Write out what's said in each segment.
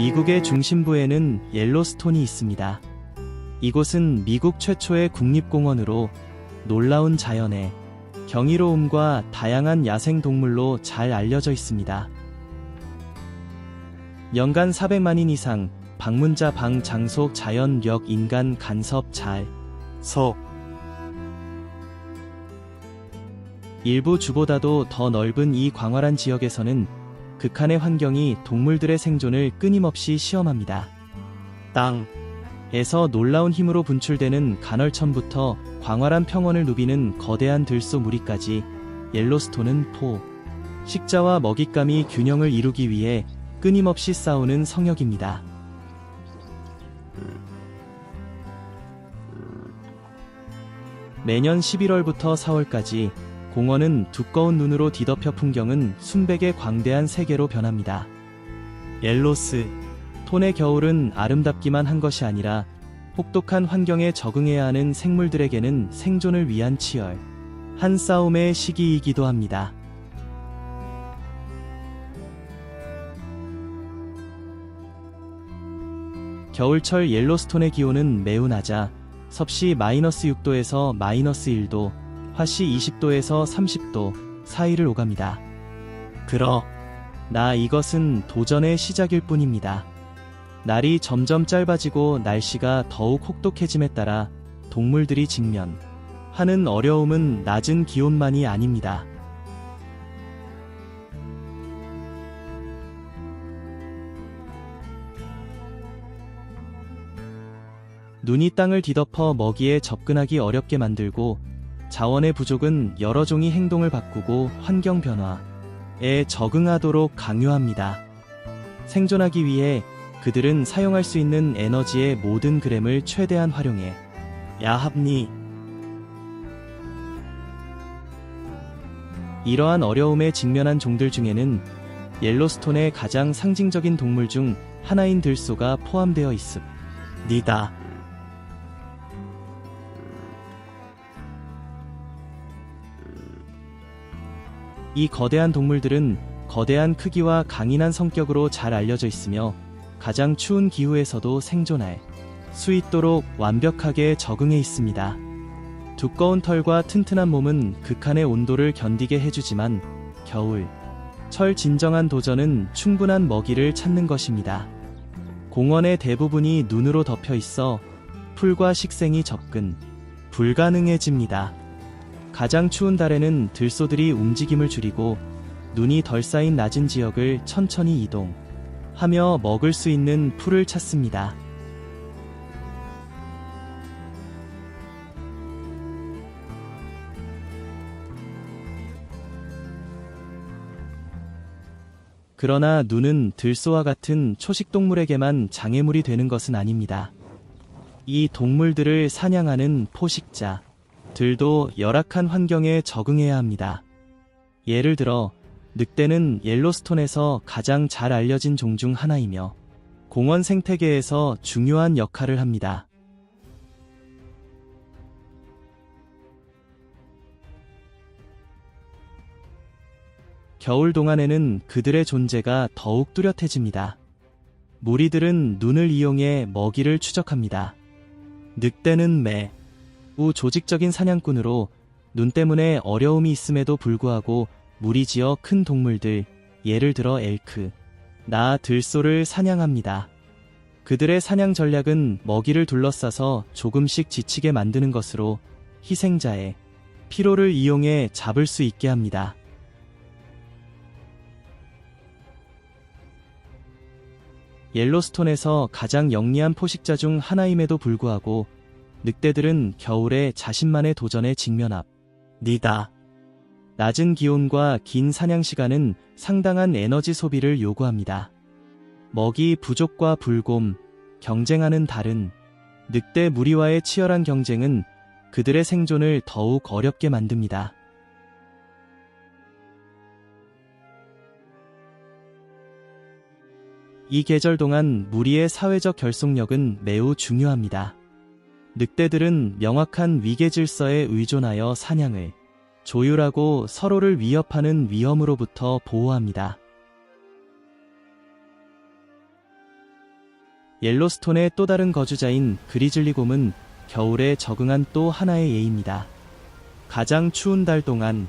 미국의 중심부에는 옐로스톤이 있습니다. 이곳은 미국 최초의 국립공원으로 놀라운 자연의 경이로움과 다양한 야생동물로 잘 알려져 있습니다. 연간 400만인 이상 방문자 장속 자연력 인간 간섭 석 일부 주보다도 더 넓은 이 광활한 지역에서는 극한의 환경이 동물들의 생존을 끊임없이 시험합니다. 땅에서 놀라운 힘으로 분출되는 간헐천부터 광활한 평원을 누비는 거대한 들소 무리까지 옐로스톤은 식자와 먹잇감이 균형을 이루기 위해 끊임없이 싸우는 성역입니다. 매년 11월부터 4월까지 공원은 두꺼운 눈으로 뒤덮여 풍경은 순백의 광대한 세계로 변합니다. 옐로스톤의 겨울은 아름답기만 한 것이 아니라 혹독한 환경에 적응해야 하는 생물들에게는 생존을 위한 치열한 싸움의 시기이기도 합니다. 겨울철 옐로스톤의 기온은 매우 낮아 섭씨 -6도에서 -1도, 화씨 20도에서 30도 사이를 오갑니다. 그러나 이것은 도전의 시작일 뿐입니다. 날이 점점 짧아지고 날씨가 더욱 혹독해짐에 따라 동물들이 직면하는 어려움은 낮은 기온만이 아닙니다. 눈이 땅을 뒤덮어 먹이에 접근하기 어렵게 만들고 자원의 부족은 여러 종이 행동을 바꾸고 환경 변화에 적응하도록 강요합니다. 생존하기 위해 그들은 사용할 수 있는 에너지의 모든 그램을 최대한 활용해야 합니. 이러한 어려움에 직면한 종들 중에는 옐로스톤의 가장 상징적인 동물 중 하나인 들소가 포함되어 있습니다. 이 거대한 동물들은 거대한 크기와 강인한 성격으로 잘 알려져 있으며 가장 추운 기후에서도 생존할 수 있도록 완벽하게 적응해 있습니다. 두꺼운 털과 튼튼한 몸은 극한의 온도를 견디게 해주지만 겨울철 진정한 도전은 충분한 먹이를 찾는 것입니다. 공원의 대부분이 눈으로 덮여 있어 풀과 식생이 접근 불가능해집니다. 가장 추운 달에는 들소들이 움직임을 줄이고 눈이 덜 쌓인 낮은 지역을 천천히 이동하며 먹을 수 있는 풀을 찾습니다. 그러나 눈은 들소와 같은 초식동물에게만 장애물이 되는 것은 아닙니다. 이 동물들을 사냥하는 포식자들도 열악한 환경에 적응해야 합니다. 예를 들어 늑대는 옐로스톤에서 가장 잘 알려진 종 중 하나이며 공원 생태계에서 중요한 역할을 합니다. 겨울 동안에는 그들의 존재가 더욱 뚜렷해집니다. 무리들은 눈을 이용해 먹이를 추적합니다. 늑대는 매우 조직적인 사냥꾼으로 눈 때문에 어려움이 있음에도 불구하고 무리지어 큰 동물들, 예를 들어 엘크, 들소를 사냥합니다. 그들의 사냥 전략은 먹이를 둘러싸서 조금씩 지치게 만드는 것으로 희생자의 피로를 이용해 잡을 수 있게 합니다. 옐로스톤에서 가장 영리한 포식자 중 하나임에도 불구하고 늑대들은 겨울에 자신만의 도전에 직면합니다. 낮은 기온과 긴 사냥 시간은 상당한 에너지 소비를 요구합니다. 먹이 부족과 불곰, 경쟁하는 다른 늑대 무리와의 치열한 경쟁은 그들의 생존을 더욱 어렵게 만듭니다. 이 계절 동안 무리의 사회적 결속력은 매우 중요합니다. 늑대들은 명확한 위계 질서에 의존하여 사냥을 조율하고 서로를 위협하는 위험으로부터 보호합니다. 옐로스톤의 또 다른 거주자인 그리즐리 곰은 겨울에 적응한 또 하나의 예입니다. 가장 추운 달 동안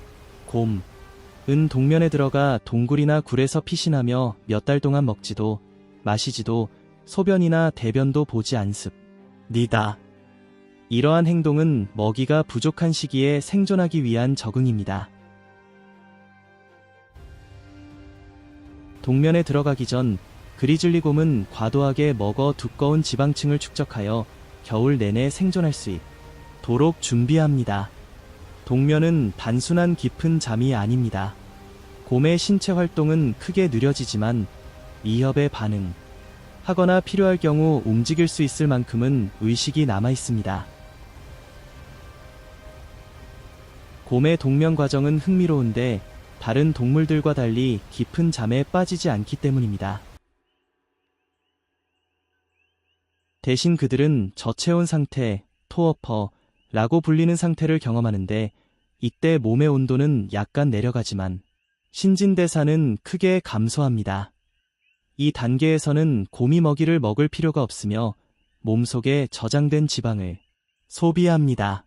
곰은 동면에 들어가 동굴이나 굴에서 피신하며 몇 달 동안 먹지도 마시지도 소변이나 대변도 보지 않습니다. 이러한 행동은 먹이가 부족한 시기에 생존하기 위한 적응입니다. 동면에 들어가기 전 그리즐리 곰은 과도하게 먹어 두꺼운 지방층을 축적하여 겨울 내내 생존할 수 있도록 준비합니다. 동면은 단순한 깊은 잠이 아닙니다. 곰의 신체 활동은 크게 느려지지만 위협에 반응하거나 필요할 경우 움직일 수 있을 만큼은 의식이 남아 있습니다. 곰의 동면 과정은 흥미로운데 다른 동물들과 달리 깊은 잠에 빠지지 않기 때문입니다. 대신 그들은 저체온 상태, 토어퍼라고 불리는 상태를 경험하는데 이때 몸의 온도는 약간 내려가지만 신진대사는 크게 감소합니다. 이 단계에서는 곰이 먹이를 먹을 필요가 없으며 몸속에 저장된 지방을 소비합니다.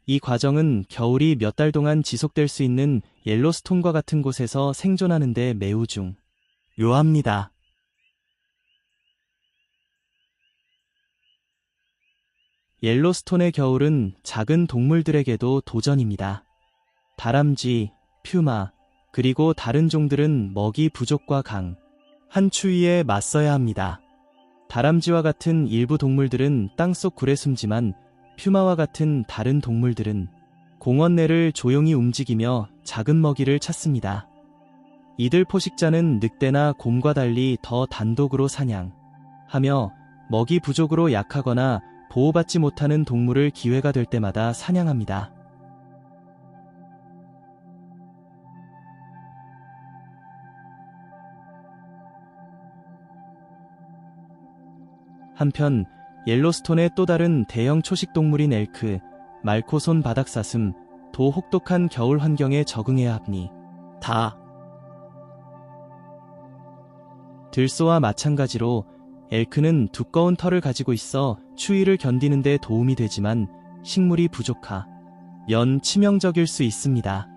이 과정은 겨울이 몇 달 동안 지속될 수 있는 옐로스톤과 같은 곳에서 생존하는 데 매우 중요합니다. 옐로스톤의 겨울은 작은 동물들에게도 도전입니다. 다람쥐, 퓨마, 그리고 다른 종들은 먹이 부족과 강한 추위에 맞서야 합니다. 다람쥐와 같은 일부 동물들은 땅속 굴에 숨지만 퓨마와 같은 다른 동물들은 공원 내를 조용히 움직이며 작은 먹이를 찾습니다. 이들 포식자는 늑대나 곰과 달리 더 단독으로 사냥하며 먹이 부족으로 약하거나 보호받지 못하는 동물을 기회가 될 때마다 사냥합니다. 한편 옐로스톤의 또 다른 대형 초식 동물인 엘크, 말코손 바닥사슴, 도 혹독한 겨울 환경에 적응해야 합니다. 들소와 마찬가지로 엘크는 두꺼운 털을 가지고 있어 추위를 견디는 데 도움이 되지만 식물이 부족하면 치명적일 수 있습니다.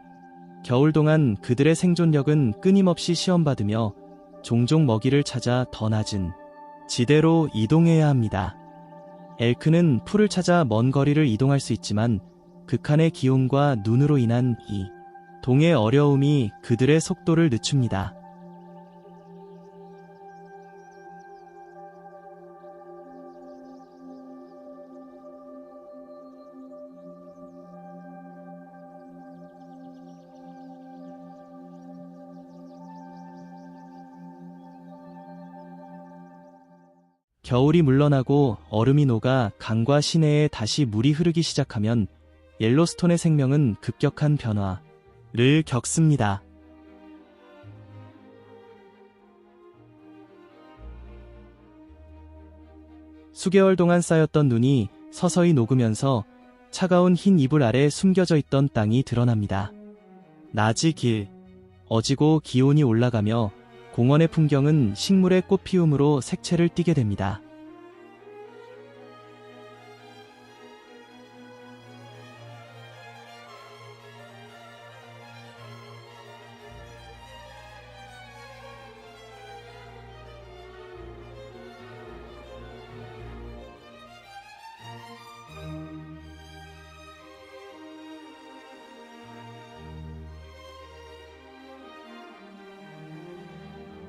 겨울 동안 그들의 생존력은 끊임없이 시험받으며 종종 먹이를 찾아 더 낮은 지대로 이동해야 합니다. 엘크는 풀을 찾아 먼 거리를 이동할 수 있지만 극한의 기온과 눈으로 인한 이동의 어려움이 그들의 속도를 늦춥니다. 겨울이 물러나고 얼음이 녹아 강과 시내에 다시 물이 흐르기 시작하면 옐로스톤의 생명은 급격한 변화를 겪습니다. 수개월 동안 쌓였던 눈이 서서히 녹으면서 차가운 흰 이불 아래 숨겨져 있던 땅이 드러납니다. 낮이 어지고 기온이 올라가며 공원의 풍경은 식물의 꽃피움으로 색채를 띠게 됩니다.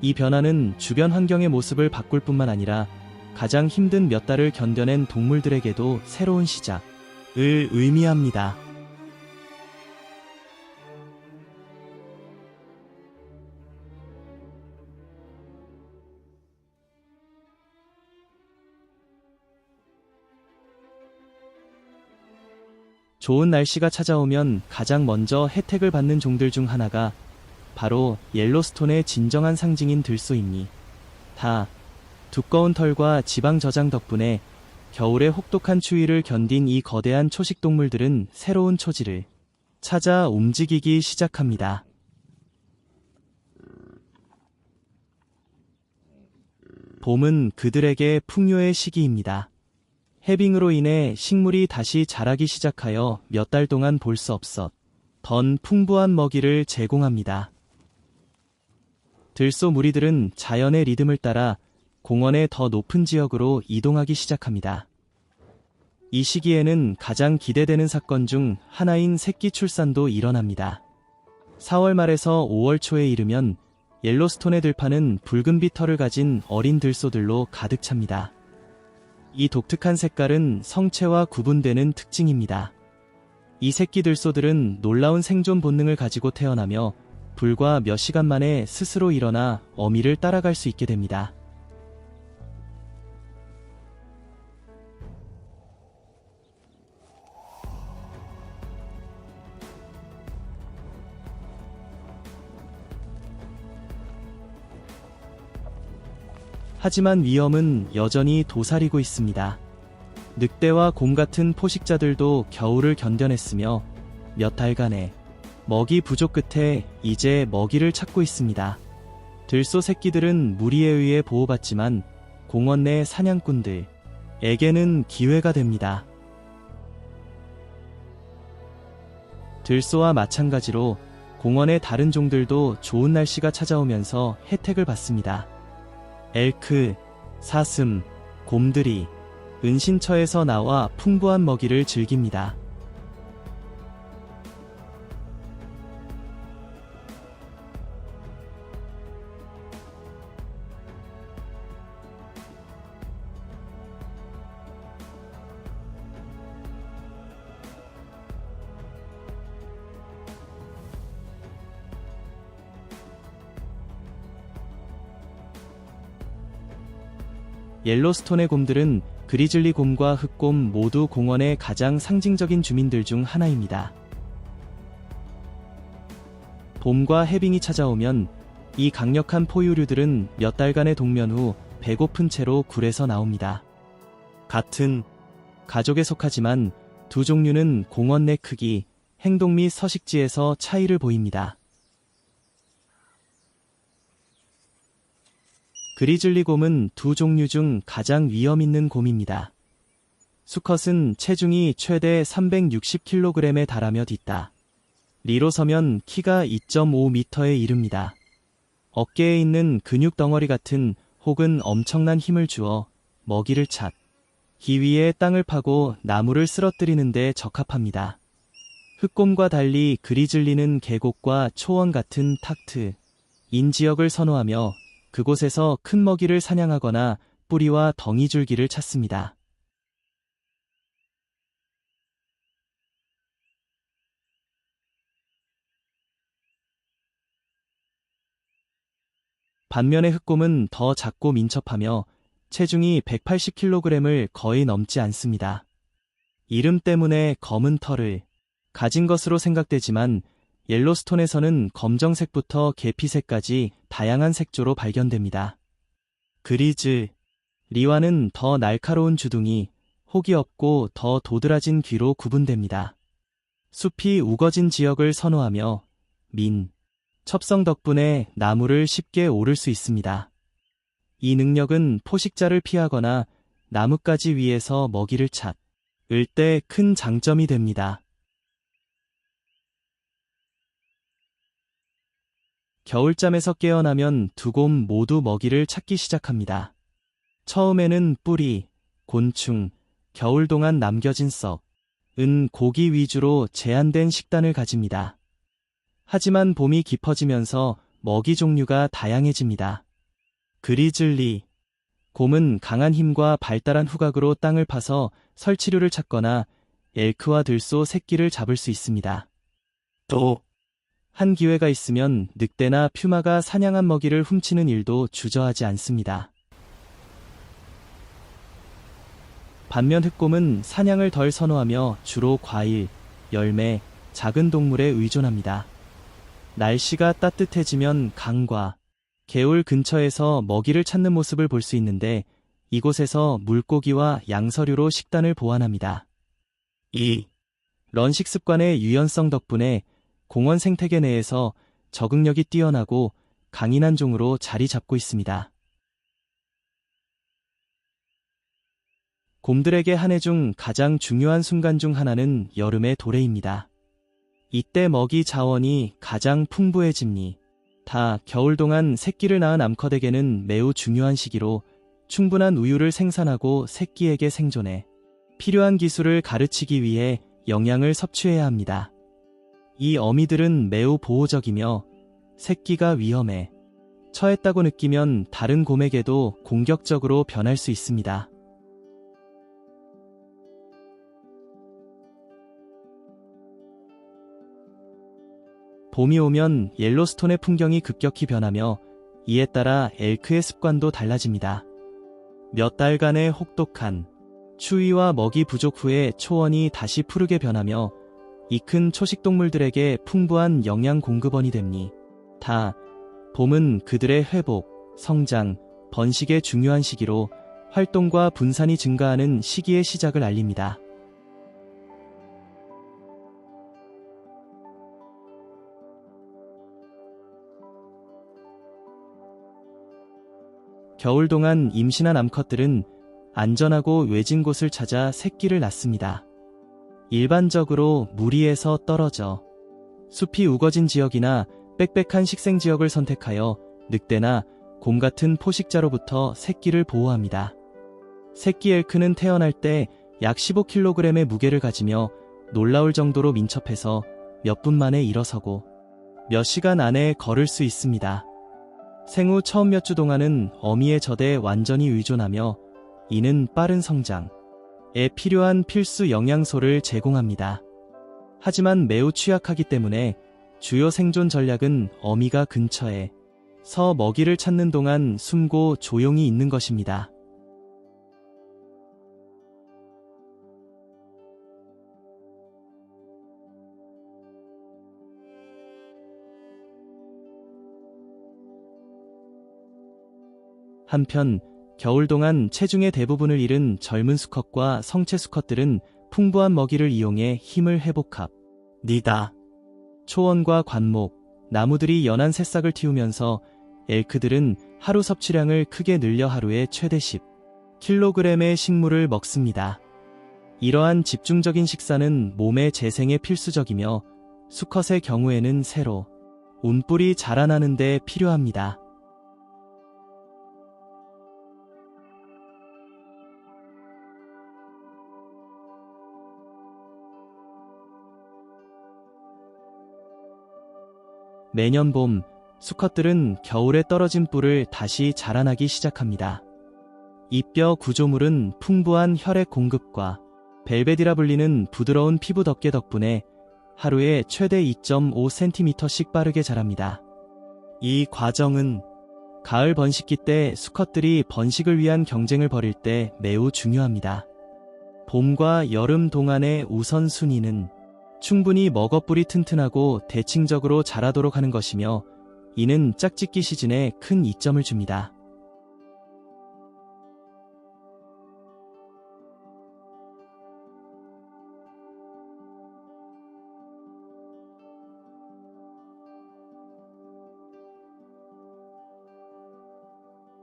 이 변화는 주변 환경의 모습을 바꿀 뿐만 아니라 가장 힘든 몇 달을 견뎌낸 동물들에게도 새로운 시작을 의미합니다. 좋은 날씨가 찾아오면 가장 먼저 혜택을 받는 종들 중 하나가 바로 옐로스톤의 진정한 상징인 들소입니다. 두꺼운 털과 지방 저장 덕분에 겨울의 혹독한 추위를 견딘 이 거대한 초식 동물들은 새로운 초지를 찾아 움직이기 시작합니다. 봄은 그들에게 풍요의 시기입니다. 해빙으로 인해 식물이 다시 자라기 시작하여 몇 달 동안 볼 수 없었던 풍부한 먹이를 제공합니다. 들소 무리들은 자연의 리듬을 따라 공원의 더 높은 지역으로 이동하기 시작합니다. 이 시기에는 가장 기대되는 사건 중 하나인 새끼 출산도 일어납니다. 4월 말에서 5월 초에 이르면 옐로스톤의 들판은 붉은빛 털을 가진 어린 들소들로 가득 찹니다. 이 독특한 색깔은 성체와 구분되는 특징입니다. 이 새끼 들소들은 놀라운 생존 본능을 가지고 태어나며 불과 몇 시간 만에 스스로 일어나 어미를 따라갈 수 있게 됩니다. 하지만 위험은 여전히 도사리고 있습니다. 늑대와 곰 같은 포식자들도 겨울을 견뎌냈으며 몇 달간의 먹이 부족 끝에 이제 먹이를 찾고 있습니다. 들소 새끼들은 무리에 의해 보호받지만 공원 내 사냥꾼들에게는 기회가 됩니다. 들소와 마찬가지로 공원의 다른 종들도 좋은 날씨가 찾아오면서 혜택을 받습니다. 엘크, 사슴, 곰들이 은신처에서 나와 풍부한 먹이를 즐깁니다. 옐로스톤의 곰들은 그리즐리 곰과 흑곰 모두 공원의 가장 상징적인 주민들 중 하나입니다. 봄과 해빙이 찾아오면 이 강력한 포유류들은 몇 달간의 동면 후 배고픈 채로 굴에서 나옵니다. 같은 가족에 속하지만 두 종류는 공원 내 크기, 행동 및 서식지에서 차이를 보입니다. 그리즐리 곰은 두 종류 중 가장 위험 있는 곰입니다. 수컷은 체중이 최대 360kg에 달하며 딛다. 리로 서면 키가 2.5m에 이릅니다. 어깨에 있는 근육 덩어리 같은 혹은 엄청난 힘을 주어 먹이를 찾기 위해 땅을 파고 나무를 쓰러뜨리는 데 적합합니다. 흑곰과 달리 그리즐리는 계곡과 초원 같은 탁 트인 지역을 선호하며 그곳에서 큰 먹이를 사냥하거나 뿌리와 덩이줄기를 찾습니다. 반면에 흑곰은 더 작고 민첩하며 체중이 180kg을 거의 넘지 않습니다. 이름 때문에 검은 털을 가진 것으로 생각되지만 옐로스톤에서는 검정색부터 계피색까지 다양한 색조로 발견됩니다. 그리즐리와는 더 날카로운 주둥이, 혹이 없고 더 도드라진 귀로 구분됩니다. 숲이 우거진 지역을 선호하며 첩성 덕분에 나무를 쉽게 오를 수 있습니다. 이 능력은 포식자를 피하거나 나뭇가지 위에서 먹이를 찾을 때 큰 장점이 됩니다. 겨울잠에서 깨어나면 두 곰 모두 먹이를 찾기 시작합니다. 처음에는 뿌리, 곤충, 겨울 동안 남겨진 썩은 고기 위주로 제한된 식단을 가집니다. 하지만 봄이 깊어지면서 먹이 종류가 다양해집니다. 그리즐리 곰은 강한 힘과 발달한 후각으로 땅을 파서 설치류를 찾거나 엘크와 들소 새끼를 잡을 수 있습니다. 또 한 기회가 있으면 늑대나 퓨마가 사냥한 먹이를 훔치는 일도 주저하지 않습니다. 반면 흑곰은 사냥을 덜 선호하며 주로 과일, 열매, 작은 동물에 의존합니다. 날씨가 따뜻해지면 강과 개울 근처에서 먹이를 찾는 모습을 볼 수 있는데 이곳에서 물고기와 양서류로 식단을 보완합니다. 이런 식습관의 유연성 덕분에 공원 생태계 내에서 적응력이 뛰어나고 강인한 종으로 자리 잡고 있습니다. 곰들에게 한 해 중 가장 중요한 순간 중 하나는 여름의 도래입니다. 이때 먹이 자원이 가장 풍부해집니. 다 겨울 동안 새끼를 낳은 암컷에게는 매우 중요한 시기로 충분한 우유를 생산하고 새끼에게 생존해 필요한 기술을 가르치기 위해 영양을 섭취해야 합니다. 이 어미들은 매우 보호적이며 새끼가 위험해 처했다고 느끼면 다른 곰에게도 공격적으로 변할 수 있습니다. 봄이 오면 옐로스톤의 풍경이 급격히 변하며 이에 따라 엘크의 습관도 달라집니다. 몇 달간의 혹독한 추위와 먹이 부족 후에 초원이 다시 푸르게 변하며 이 큰 초식동물들에게 풍부한 영양 공급원이 됩니. 다 봄은 그들의 회복, 성장, 번식의 중요한 시기로 활동과 분산이 증가하는 시기의 시작을 알립니다. 겨울 동안 임신한 암컷들은 안전하고 외진 곳을 찾아 새끼를 낳습니다. 일반적으로 무리에서 떨어져 숲이 우거진 지역이나 빽빽한 식생지역을 선택하여 늑대나 곰 같은 포식자로부터 새끼를 보호합니다. 새끼 엘크는 태어날 때 약 15kg의 무게를 가지며 놀라울 정도로 민첩해서 몇 분 만에 일어서고 몇 시간 안에 걸을 수 있습니다. 생후 처음 몇 주 동안은 어미의 젖에 완전히 의존하며 이는 빠른 성장에 필요한 필수 영양소를 제공합니다. 하지만 매우 취약하기 때문에 주요 생존 전략은 어미가 근처에 서 먹이를 찾는 동안 숨고 조용히 있는 것입니다. 한편 겨울 동안 체중의 대부분을 잃은 젊은 수컷과 성체 수컷들은 풍부한 먹이를 이용해 힘을 회복합니다. 초원과 관목, 나무들이 연한 새싹을 틔우면서 엘크들은 하루 섭취량을 크게 늘려 하루에 최대 10kg의 식물을 먹습니다. 이러한 집중적인 식사는 몸의 재생에 필수적이며 수컷의 경우에는 새로 운뿔이 자라나는 데 필요합니다. 매년 봄, 수컷들은 겨울에 떨어진 뿔을 다시 자라나기 시작합니다. 이 뼈 구조물은 풍부한 혈액 공급과 벨벳이라 불리는 부드러운 피부 덮개 덕분에 하루에 최대 2.5cm씩 빠르게 자랍니다. 이 과정은 가을 번식기 때 수컷들이 번식을 위한 경쟁을 벌일 때 매우 중요합니다. 봄과 여름 동안의 우선순위는 충분히 먹어뿔이 튼튼하고 대칭적으로 자라도록 하는 것이며 이는 짝짓기 시즌에 큰 이점을 줍니다.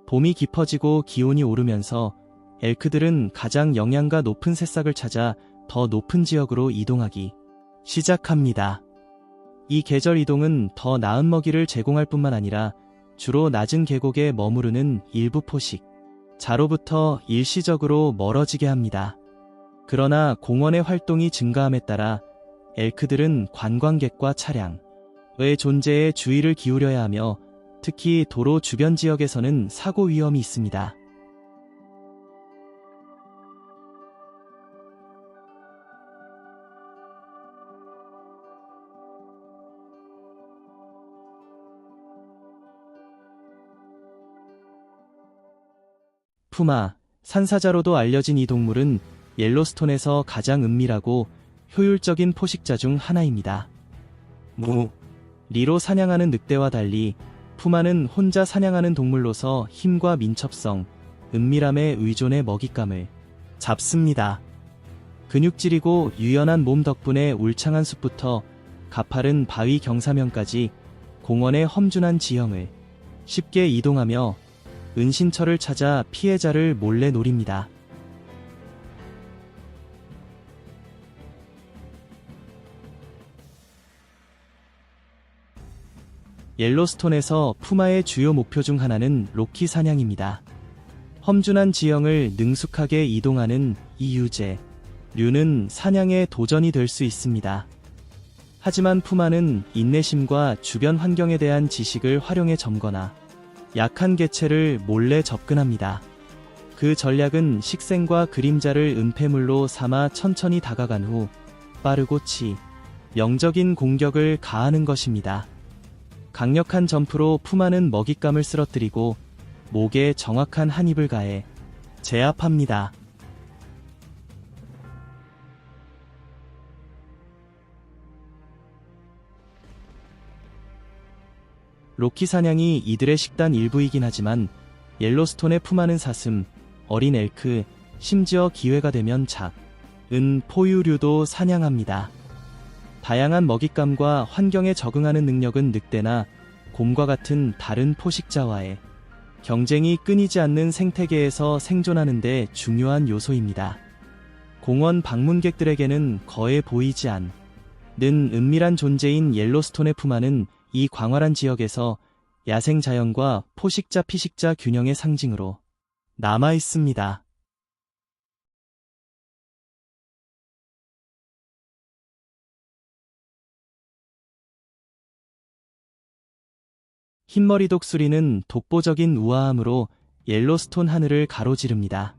봄이 깊어지고 기온이 오르면서 엘크들은 가장 영양가 높은 새싹을 찾아 더 높은 지역으로 이동하기 시작합니다. 이 계절 이동은 더 나은 먹이를 제공할 뿐만 아니라 주로 낮은 계곡에 머무르는 일부 포식 자로부터 일시적으로 멀어지게 합니다. 그러나 공원의 활동이 증가함에 따라 엘크들은 관광객과 차량의 존재에 주의를 기울여야 하며 특히 도로 주변 지역에서는 사고 위험이 있습니다. 푸마, 산사자로도 알려진 이 동물은 옐로스톤에서 가장 은밀하고 효율적인 포식자 중 하나입니다. 리로 사냥하는 늑대와 달리 푸마는 혼자 사냥하는 동물로서 힘과 민첩성, 은밀함에 의존해 먹잇감을 잡습니다. 근육질이고 유연한 몸 덕분에 울창한 숲부터 가파른 바위 경사면까지 공원의 험준한 지형을 쉽게 이동하며 은신처를 찾아 피해자를 몰래 노립니다. 옐로스톤에서 푸마의 주요 목표 중 하나는 로키 사냥입니다. 험준한 지형을 능숙하게 이동하는 이 유제류는 사냥의 도전이 될 수 있습니다. 하지만 푸마는 인내심과 주변 환경에 대한 지식을 활용해 점거나 약한 개체를 몰래 접근합니다. 그 전략은 식생과 그림자를 은폐물로 삼아 천천히 다가간 후 빠르고 치명적인 공격을 가하는 것입니다. 강력한 점프로 푸마는 먹잇감을 쓰러뜨리고 목에 정확한 한 입을 가해 제압합니다. 로키 사냥이 이들의 식단 일부이긴 하지만 옐로스톤의 푸마는 사슴, 어린 엘크, 심지어 기회가 되면 작은 포유류도 사냥합니다. 다양한 먹잇감과 환경에 적응하는 능력은 늑대나 곰과 같은 다른 포식자와의 경쟁이 끊이지 않는 생태계에서 생존하는 데 중요한 요소입니다. 공원 방문객들에게는 거의 보이지 않는 은밀한 존재인 옐로스톤의 푸마는 이 광활한 지역에서 야생 자연과 포식자 피식자 균형의 상징으로 남아 있습니다. 흰머리 독수리는 독보적인 우아함으로 옐로스톤 하늘을 가로지릅니다.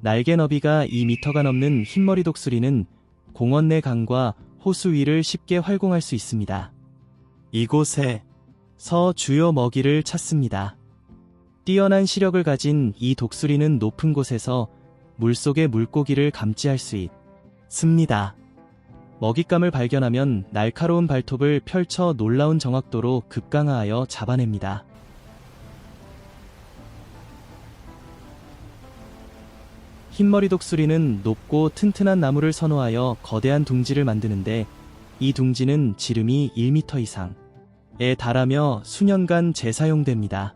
날개 너비가 2m가 넘는 흰머리 독수리는 공원 내 강과 호수 위를 쉽게 활공할 수 있습니다. 이곳에서 주요 먹이를 찾습니다. 뛰어난 시력을 가진 이 독수리는 높은 곳에서 물속의 물고기를 감지할 수 있습니다. 먹잇감을 발견하면 날카로운 발톱을 펼쳐 놀라운 정확도로 급강하하여 잡아냅니다. 흰머리 독수리는 높고 튼튼한 나무를 선호하여 거대한 둥지를 만드는데 이 둥지는 지름이 1m 이상에 달하며 수년간 재사용됩니다.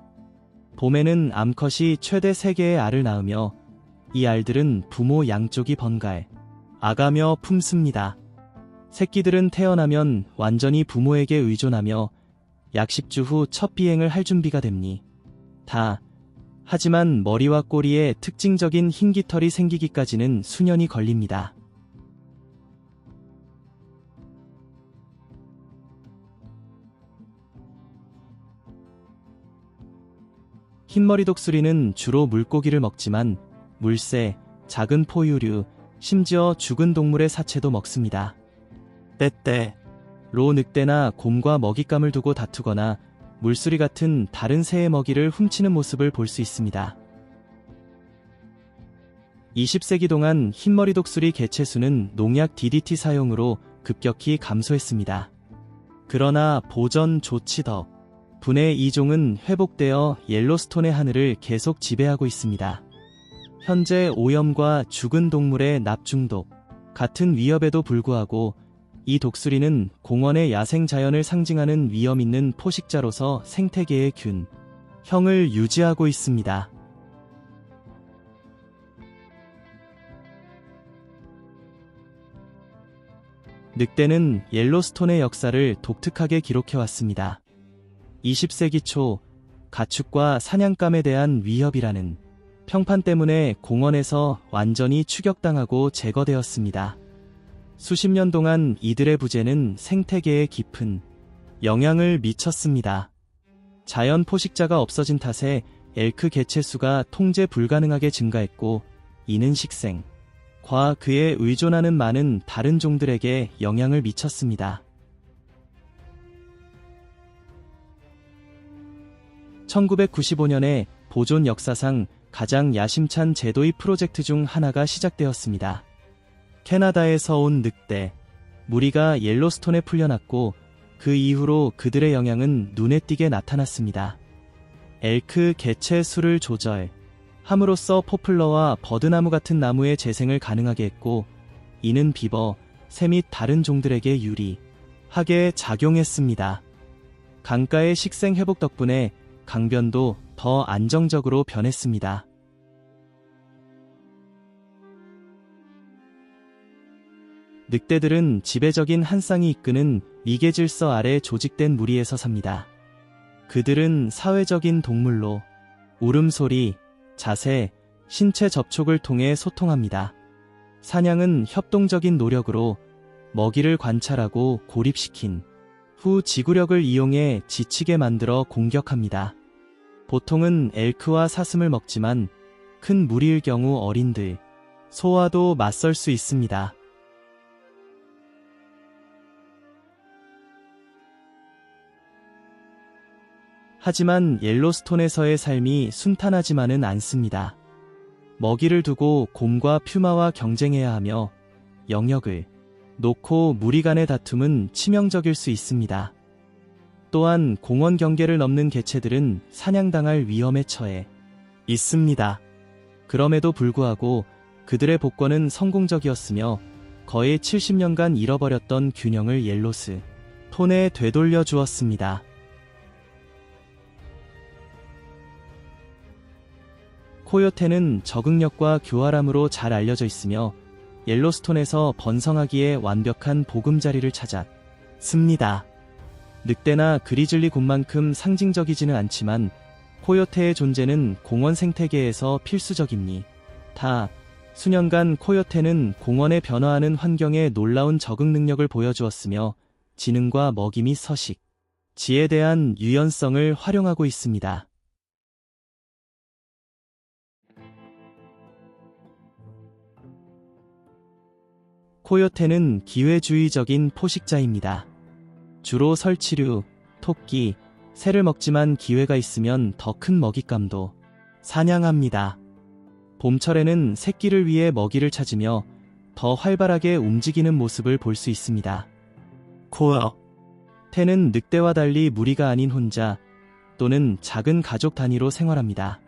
봄에는 암컷이 최대 3개의 알을 낳으며 이 알들은 부모 양쪽이 번갈아 가며 품습니다. 새끼들은 태어나면 완전히 부모에게 의존하며 약 10주 후 첫 비행을 할 준비가 됩니다. 하지만 머리와 꼬리에 특징적인 흰 깃털이 생기기까지는 수년이 걸립니다. 흰머리 독수리는 주로 물고기를 먹지만 물새, 작은 포유류, 심지어 죽은 동물의 사체도 먹습니다. 때때로 늑대나 곰과 먹잇감을 두고 다투거나 물수리 같은 다른 새의 먹이를 훔치는 모습을 볼 수 있습니다. 20세기 동안 흰머리 독수리 개체 수는 농약 DDT 사용으로 급격히 감소했습니다. 그러나 보전 조치 덕분에 이 종은 회복되어 옐로스톤의 하늘을 계속 지배하고 있습니다. 현재 오염과 죽은 동물의 납중독 같은 위협에도 불구하고 이 독수리는 공원의 야생 자연을 상징하는 위험 있는 포식자로서 생태계의 균형을 유지하고 있습니다. 늑대는 옐로스톤의 역사를 독특하게 기록해왔습니다. 20세기 초 가축과 사냥감에 대한 위협이라는 평판 때문에 공원에서 완전히 추격당하고 제거되었습니다. 수십 년 동안 이들의 부재는 생태계에 깊은 영향을 미쳤습니다. 자연 포식자가 없어진 탓에 엘크 개체 수가 통제 불가능하게 증가했고, 이는 식생과 그에 의존하는 많은 다른 종들에게 영향을 미쳤습니다. 1995년에 보존 역사상 가장 야심찬 재도입 프로젝트 중 하나가 시작되었습니다. 캐나다에서 온 늑대 무리가 옐로스톤에 풀려났고 그 이후로 그들의 영향은 눈에 띄게 나타났습니다. 엘크 개체 수를 조절함으로써 포플러와 버드나무 같은 나무의 재생을 가능하게 했고, 이는 비버, 새 및 다른 종들에게 유리하게 작용했습니다. 강가의 식생 회복 덕분에 강변도 더 안정적으로 변했습니다. 늑대들은 지배적인 한 쌍이 이끄는 미개 질서 아래 조직된 무리에서 삽니다. 그들은 사회적인 동물로 울음소리, 자세, 신체 접촉을 통해 소통합니다. 사냥은 협동적인 노력으로 먹이를 관찰하고 고립시킨 후 지구력을 이용해 지치게 만들어 공격합니다. 보통은 엘크와 사슴을 먹지만 큰 무리일 경우 어린들, 소와도 맞설 수 있습니다. 하지만 옐로스톤에서의 삶이 순탄하지만은 않습니다. 먹이를 두고 곰과 퓨마와 경쟁해야 하며 영역을 놓고 무리 간의 다툼은 치명적일 수 있습니다. 또한 공원 경계를 넘는 개체들은 사냥당할 위험에 처해 있습니다. 그럼에도 불구하고 그들의 복권은 성공적이었으며 거의 70년간 잃어버렸던 균형을 옐로스 톤에 되돌려 주었습니다. 코요테는 적응력과 교활함으로 잘 알려져 있으며 옐로스톤에서 번성하기에 완벽한 보금자리를 찾았습니다. 늑대나 그리즐리 곰만큼 상징적이지는 않지만 코요테의 존재는 공원 생태계에서 필수적입니다. 수년간 코요테는 공원에 변화하는 환경에 놀라운 적응 능력을 보여주었으며 지능과 먹이 및 서식, 지에 대한 유연성을 활용하고 있습니다. 코요테는 기회주의적인 포식자입니다. 주로 설치류, 토끼, 새를 먹지만 기회가 있으면 더 큰 먹잇감도 사냥합니다. 봄철에는 새끼를 위해 먹이를 찾으며 더 활발하게 움직이는 모습을 볼 수 있습니다. 코요테는 늑대와 달리 무리가 아닌 혼자 또는 작은 가족 단위로 생활합니다.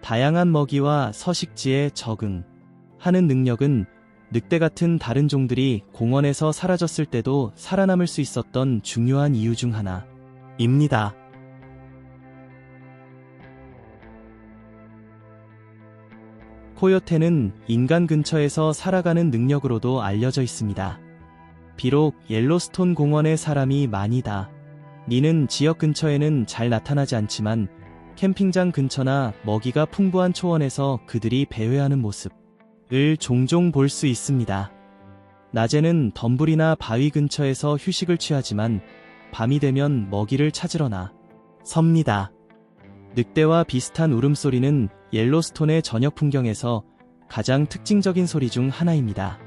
다양한 먹이와 서식지에 적응하는 능력은 늑대 같은 다른 종들이 공원에서 사라졌을 때도 살아남을 수 있었던 중요한 이유 중 하나입니다. 코요테는 인간 근처에서 살아가는 능력으로도 알려져 있습니다. 비록 옐로스톤 공원에 사람이 많이 다니는 지역 근처에는 잘 나타나지 않지만 캠핑장 근처나 먹이가 풍부한 초원에서 그들이 배회하는 모습을 종종 볼 수 있습니다. 낮에는 덤불이나 바위 근처에서 휴식을 취하지만 밤이 되면 먹이를 찾으러 나섭니다. 늑대와 비슷한 울음소리는 옐로스톤의 저녁 풍경에서 가장 특징적인 소리 중 하나입니다.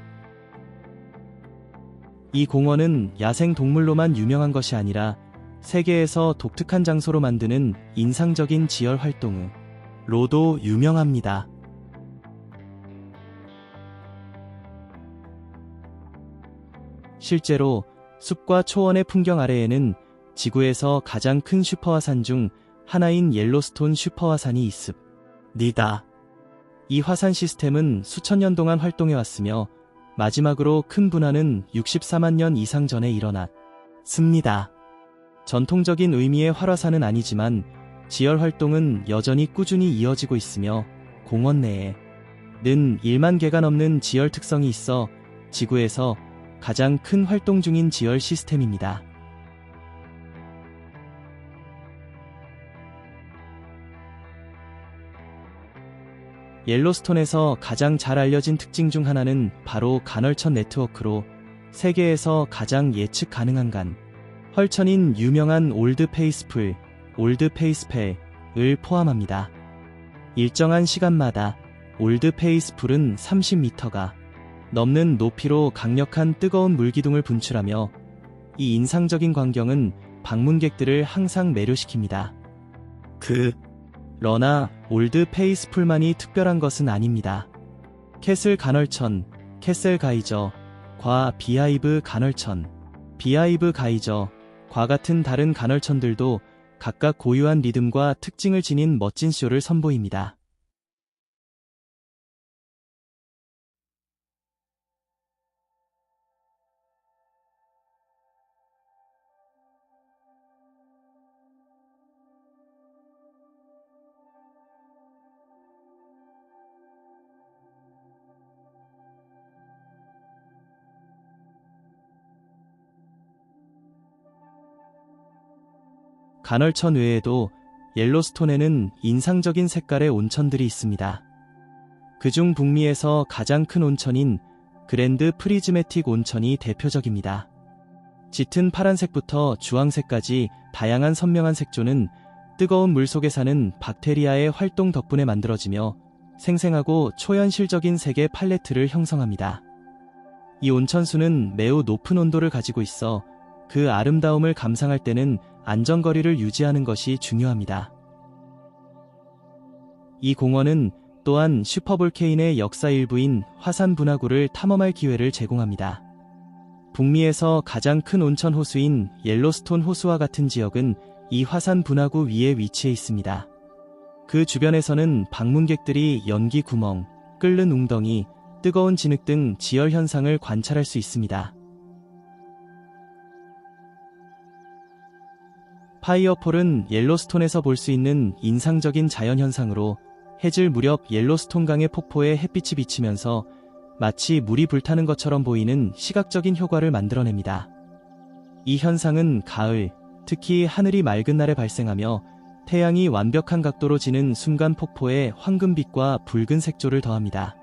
이 공원은 야생 동물로만 유명한 것이 아니라 세계에서 독특한 장소로 만드는 인상적인 지열 활동으로도 유명합니다. 실제로 숲과 초원의 풍경 아래에는 지구에서 가장 큰 슈퍼화산 중 하나인 옐로스톤 슈퍼화산이 있습니다. 이 화산 시스템은 수천 년 동안 활동해왔으며 마지막으로 큰 분화는 64만 년 이상 전에 일어났습니다. 전통적인 의미의 활화산은 아니지만 지열 활동은 여전히 꾸준히 이어지고 있으며 공원 내에는 1만 개가 넘는 지열 특성이 있어 지구에서 가장 큰 활동 중인 지열 시스템입니다. 옐로스톤에서 가장 잘 알려진 특징 중 하나는 바로 간헐천 네트워크로 세계에서 가장 예측 가능한 헐천인 유명한 올드 페이스풀, 올드 페이스펠을 포함합니다. 일정한 시간마다 올드 페이스풀은 30m가 넘는 높이로 강력한 뜨거운 물기둥을 분출하며 이 인상적인 광경은 방문객들을 항상 매료시킵니다. 그러나 올드 페이스풀만이 특별한 것은 아닙니다. 캐슬 간헐천, 캐셀 가이저, 과 비하이브 간헐천, 비하이브 가이저, 과 같은 다른 간헐천들도 각각 고유한 리듬과 특징을 지닌 멋진 쇼를 선보입니다. 간헐천 외에도 옐로스톤에는 인상적인 색깔의 온천들이 있습니다. 그중 북미에서 가장 큰 온천인 그랜드 프리즈매틱 온천이 대표적입니다. 짙은 파란색부터 주황색까지 다양한 선명한 색조는 뜨거운 물속에 사는 박테리아의 활동 덕분에 만들어지며 생생하고 초현실적인 색의 팔레트를 형성합니다. 이 온천수는 매우 높은 온도를 가지고 있어 그 아름다움을 감상할 때는 안전거리를 유지하는 것이 중요합니다. 이 공원은 또한 슈퍼볼케인의 역사 일부인 화산 분화구를 탐험할 기회를 제공합니다. 북미에서 가장 큰 온천 호수인 옐로스톤 호수와 같은 지역은 이 화산 분화구 위에 위치해 있습니다. 그 주변에서는 방문객들이 연기 구멍, 끓는 웅덩이, 뜨거운 진흙 등 지열 현상을 관찰할 수 있습니다. 파이어폴은 옐로스톤에서 볼 수 있는 인상적인 자연현상으로 해질 무렵 옐로스톤 강의 폭포에 햇빛이 비치면서 마치 물이 불타는 것처럼 보이는 시각적인 효과를 만들어냅니다. 이 현상은 가을, 특히 하늘이 맑은 날에 발생하며 태양이 완벽한 각도로 지는 순간 폭포에 황금빛과 붉은 색조를 더합니다.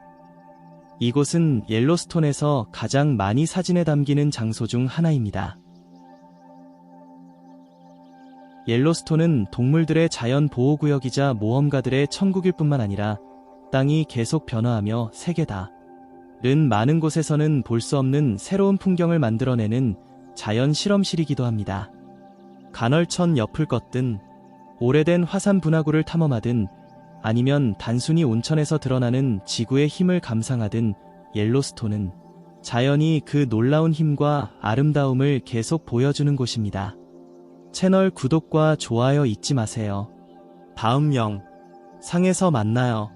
이곳은 옐로스톤에서 가장 많이 사진에 담기는 장소 중 하나입니다. 옐로스톤은 동물들의 자연 보호구역이자 모험가들의 천국일 뿐만 아니라 땅이 계속 변화하며 세계다른 많은 곳에서는 볼 수 없는 새로운 풍경을 만들어내는 자연 실험실이기도 합니다. 간헐천 옆을 걷든 오래된 화산 분화구를 탐험하든 아니면 단순히 온천에서 드러나는 지구의 힘을 감상하든 옐로스톤은 자연이 그 놀라운 힘과 아름다움을 계속 보여주는 곳입니다. 채널 구독과 좋아요 잊지 마세요. 다음 영상에서 만나요.